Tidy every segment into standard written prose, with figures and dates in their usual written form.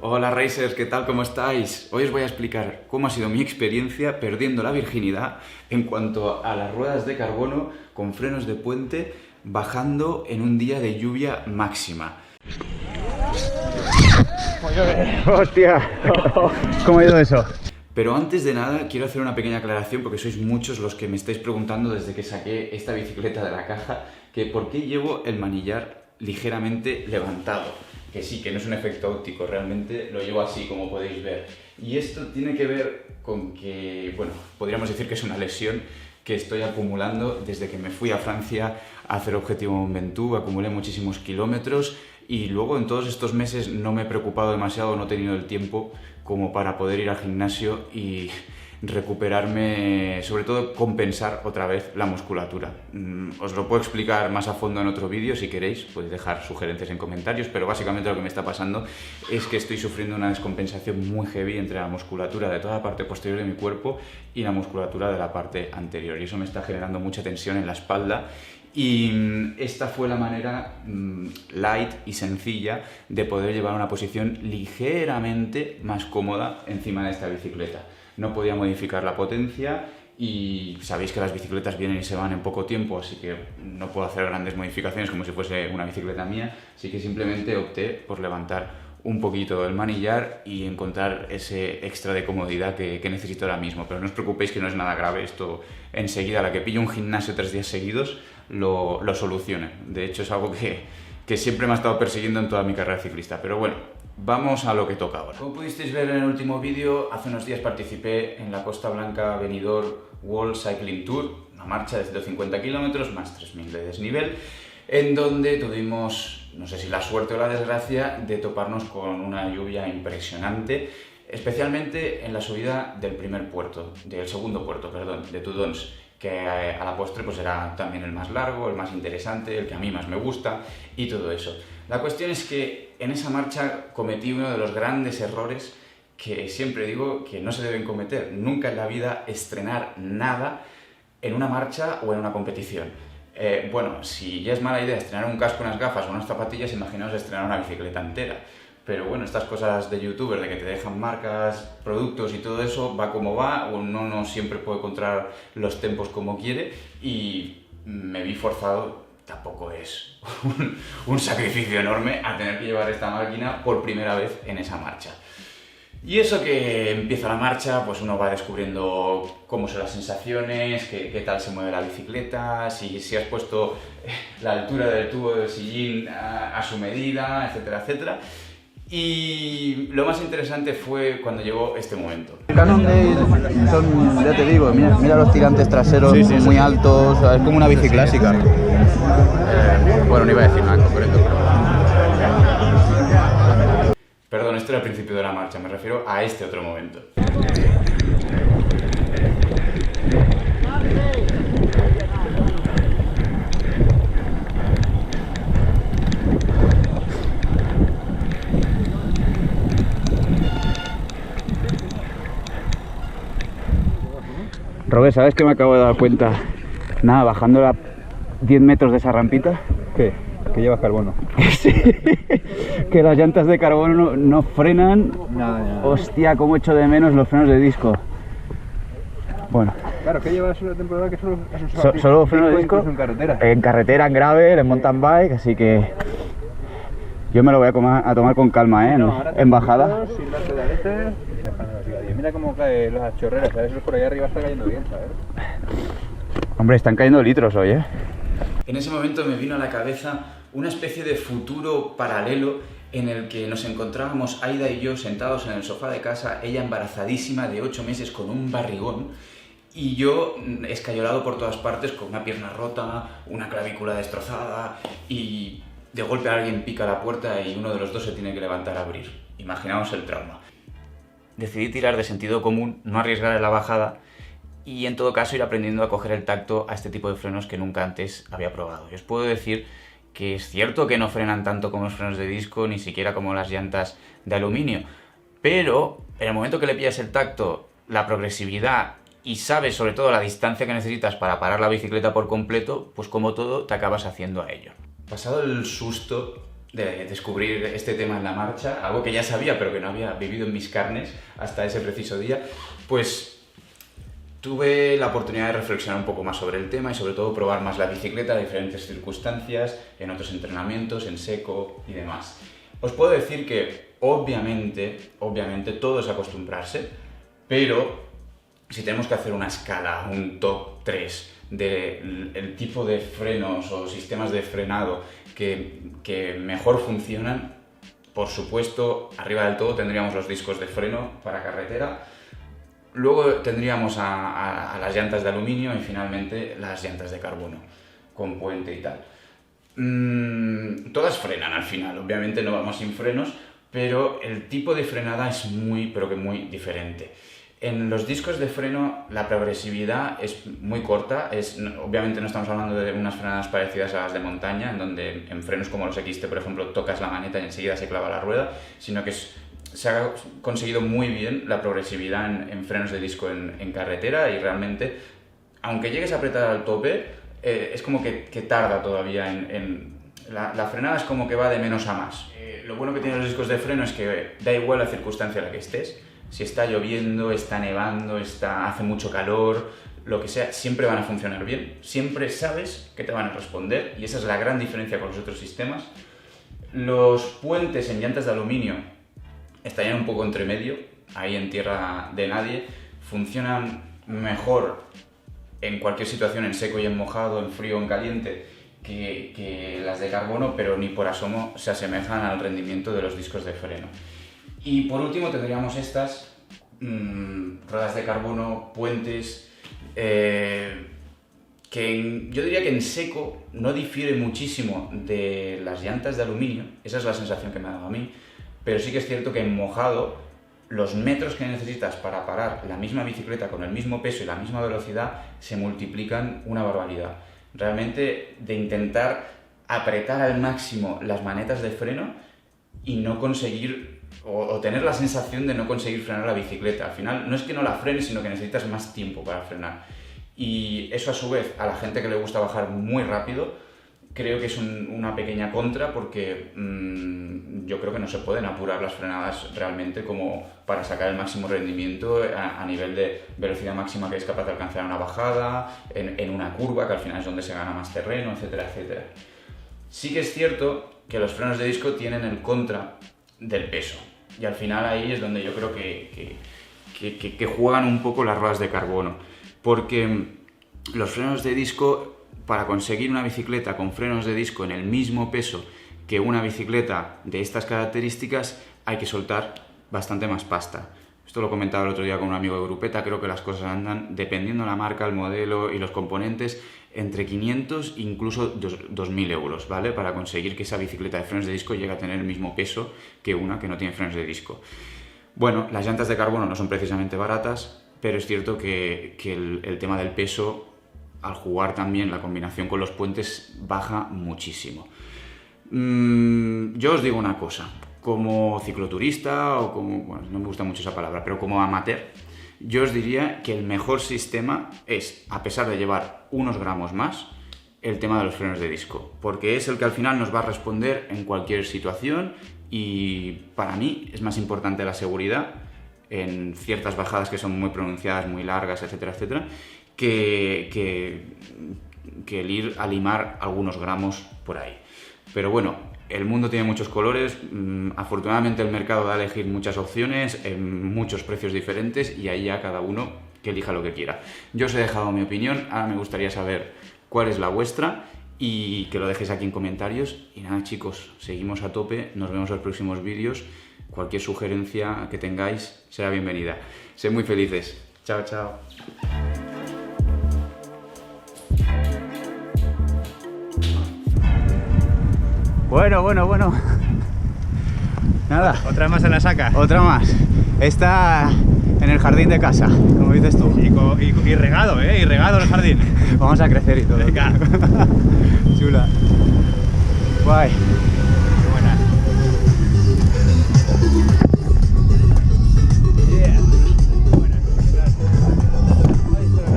Hola Racers, ¿qué tal? ¿Cómo estáis? Hoy os voy a explicar cómo ha sido mi experiencia perdiendo la virginidad en cuanto a las ruedas de carbono con frenos de puente bajando en un día de lluvia máxima. ¡Hostia! ¿Cómo ha ido eso? Pero antes de nada quiero hacer una pequeña aclaración porque sois muchos los que me estáis preguntando desde que saqué esta bicicleta de la caja que por qué llevo el manillar ligeramente levantado. Que sí, que no es un efecto óptico, realmente lo llevo así como podéis ver. Y esto tiene que ver con que, bueno, podríamos decir que es una lesión que estoy acumulando desde que me fui a Francia a hacer Objetivo Mont Ventoux, acumulé muchísimos kilómetros y luego en todos estos meses no me he preocupado demasiado, no he tenido el tiempo como para poder ir al gimnasio y recuperarme, sobre todo compensar otra vez la musculatura. Os lo puedo explicar más a fondo en otro vídeo si queréis, podéis dejar sugerencias en comentarios, pero básicamente lo que me está pasando es que estoy sufriendo una descompensación muy heavy entre la musculatura de toda la parte posterior de mi cuerpo y la musculatura de la parte anterior, y eso me está generando mucha tensión en la espalda. Y esta fue la manera light y sencilla de poder llevar una posición ligeramente más cómoda encima de esta bicicleta. No podía modificar la potencia y sabéis que las bicicletas vienen y se van en poco tiempo, así que no puedo hacer grandes modificaciones como si fuese una bicicleta mía, así que simplemente opté por levantar un poquito el manillar y encontrar ese extra de comodidad que necesito ahora mismo. Pero no os preocupéis que no es nada grave, esto enseguida, a la que pillo un gimnasio 3 días seguidos, lo solucione. De hecho es algo que siempre me ha estado persiguiendo en toda mi carrera ciclista, pero bueno, vamos a lo que toca ahora. Como pudisteis ver en el último vídeo, hace unos días participé en la Costa Blanca Benidorm World Cycling Tour, una marcha de 150 kilómetros más 3000 de desnivel, en donde tuvimos, no sé si la suerte o la desgracia, de toparnos con una lluvia impresionante, especialmente en la subida del segundo puerto, de Tudons, que a la postre pues era también el más largo, el más interesante, el que a mí más me gusta y todo eso. La cuestión es que en esa marcha cometí uno de los grandes errores que siempre digo que no se deben cometer. Nunca en la vida estrenar nada en una marcha o en una competición. Bueno, si ya es mala idea estrenar un casco, unas gafas o unas zapatillas, imaginaos estrenar una bicicleta entera. Pero bueno, estas cosas de youtuber, de que te dejan marcas, productos y todo eso, va como va, uno no siempre puede encontrar los tempos como quiere y me vi forzado, tampoco es un sacrificio enorme, a tener que llevar esta máquina por primera vez en esa marcha. Y eso que empieza la marcha, pues uno va descubriendo cómo son las sensaciones, qué tal se mueve la bicicleta, si has puesto la altura del tubo del sillín a su medida, etcétera, etcétera. Y lo más interesante fue cuando llegó este momento. Cannondale son, ya te digo, mira los tirantes traseros, sí, muy altos, es como una bici clásica. Bueno, no iba a decir nada en concreto, pero... Perdón, esto era el principio de la marcha, me refiero a este otro momento. Robert, ¿sabes qué me acabo de dar cuenta? Nada, bajando a 10 metros de esa rampita. ¿Qué? Que llevas carbono. Sí, que las llantas de carbono no frenan. Nada. Hostia, cómo echo de menos los frenos de disco. Bueno. Claro, que llevas una temporada que solo frenos de disco en carretera. En carretera, en gravel, en mountain bike, así que yo me lo voy a tomar con calma, en bajada. Sin dar pedaletes. Mira cómo caen las chorreras, ¿sabes? Por ahí arriba está cayendo bien, ¿sabes? Hombre, están cayendo litros hoy, ¿eh? En ese momento me vino a la cabeza una especie de futuro paralelo en el que nos encontrábamos Aida y yo sentados en el sofá de casa, ella embarazadísima de 8 meses con un barrigón y yo escayolado por todas partes con una pierna rota, una clavícula destrozada y de golpe alguien pica la puerta y uno de los dos se tiene que levantar a abrir. Imaginaos el trauma. Decidí tirar de sentido común, no arriesgar en la bajada y en todo caso ir aprendiendo a coger el tacto a este tipo de frenos que nunca antes había probado. Y os puedo decir que es cierto que no frenan tanto como los frenos de disco, ni siquiera como las llantas de aluminio, pero en el momento que le pillas el tacto, la progresividad y sabes sobre todo la distancia que necesitas para parar la bicicleta por completo, pues como todo te acabas haciendo a ello. Pasado el susto de descubrir este tema en la marcha, algo que ya sabía pero que no había vivido en mis carnes hasta ese preciso día, pues tuve la oportunidad de reflexionar un poco más sobre el tema y sobre todo probar más la bicicleta en diferentes circunstancias, en otros entrenamientos, en seco y demás. Os puedo decir que obviamente todo es acostumbrarse, pero si tenemos que hacer una escala, un top 3 del tipo de frenos o sistemas de frenado que mejor funcionan, por supuesto, arriba del todo tendríamos los discos de freno para carretera, luego tendríamos a las llantas de aluminio y finalmente las llantas de carbono, con puente y tal. Todas frenan al final, obviamente no vamos sin frenos, pero el tipo de frenada es muy diferente. En los discos de freno la progresividad es muy corta, obviamente no estamos hablando de unas frenadas parecidas a las de montaña, en donde en frenos como los XT, por ejemplo, tocas la maneta y enseguida se clava la rueda, sino que se ha conseguido muy bien la progresividad en frenos de disco en carretera y realmente, aunque llegues a apretar al tope, es como que tarda todavía la frenada es como que va de menos a más. Lo bueno que tienen los discos de freno es que da igual la circunstancia en la que estés. Si está lloviendo, está nevando, hace mucho calor, lo que sea, siempre van a funcionar bien. Siempre sabes que te van a responder y esa es la gran diferencia con los otros sistemas. Los puentes en llantas de aluminio estarían un poco entre medio, ahí en tierra de nadie. Funcionan mejor en cualquier situación, en seco y en mojado, en frío o en caliente, que las de carbono, pero ni por asomo se asemejan al rendimiento de los discos de freno. Y por último tendríamos estas ruedas de carbono, puentes, que yo diría que en seco no difiere muchísimo de las llantas de aluminio, esa es la sensación que me ha dado a mí, pero sí que es cierto que en mojado los metros que necesitas para parar la misma bicicleta con el mismo peso y la misma velocidad se multiplican una barbaridad. Realmente de intentar apretar al máximo las manetas de freno y no conseguir o tener la sensación de no conseguir frenar la bicicleta. Al final no es que no la frenes, sino que necesitas más tiempo para frenar. Y eso a su vez a la gente que le gusta bajar muy rápido creo que es una pequeña contra porque yo creo que no se pueden apurar las frenadas realmente como para sacar el máximo rendimiento a nivel de velocidad máxima que es capaz de alcanzar una bajada, en una curva que al final es donde se gana más terreno, etcétera, etcétera. Sí que es cierto que los frenos de disco tienen el contra del peso y al final ahí es donde yo creo que juegan un poco las ruedas de carbono, porque los frenos de disco, para conseguir una bicicleta con frenos de disco en el mismo peso que una bicicleta de estas características, hay que soltar bastante más pasta. Esto lo comentaba el otro día con un amigo de Grupeta, creo que las cosas andan, dependiendo de la marca, el modelo y los componentes, entre 500 e incluso 2.000 euros, ¿vale? Para conseguir que esa bicicleta de frenos de disco llegue a tener el mismo peso que una que no tiene frenos de disco. Bueno, las llantas de carbono no son precisamente baratas, pero es cierto que el tema del peso, al jugar también la combinación con los puentes, baja muchísimo. Yo os digo una cosa, como cicloturista o como, bueno, no me gusta mucho esa palabra, pero como amateur, yo os diría que el mejor sistema es, a pesar de llevar unos gramos más, el tema de los frenos de disco, porque es el que al final nos va a responder en cualquier situación y para mí es más importante la seguridad en ciertas bajadas que son muy pronunciadas, muy largas, etcétera, etcétera, que el ir a limar algunos gramos por ahí. Pero bueno, el mundo tiene muchos colores, afortunadamente el mercado da a elegir muchas opciones, en muchos precios diferentes y ahí ya cada uno que elija lo que quiera. Yo os he dejado mi opinión, ahora me gustaría saber cuál es la vuestra y que lo dejéis aquí en comentarios. Y nada chicos, seguimos a tope, nos vemos en los próximos vídeos, cualquier sugerencia que tengáis será bienvenida. Sed muy felices, chao chao. Bueno. Nada. Otra más en la saca. Otra más. Está en el jardín de casa, como dices tú. Y regado, y regado en el jardín. Vamos a crecer y todo. Venga. Chula. Guay. Qué buena. Yeah. Buena.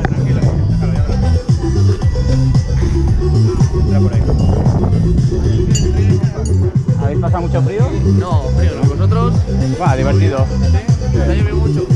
Tranquilo, déjalo, ya entra por ahí. ¿Vosotros? Va, divertido. ¿Sí? ¿Te ha llovido mucho?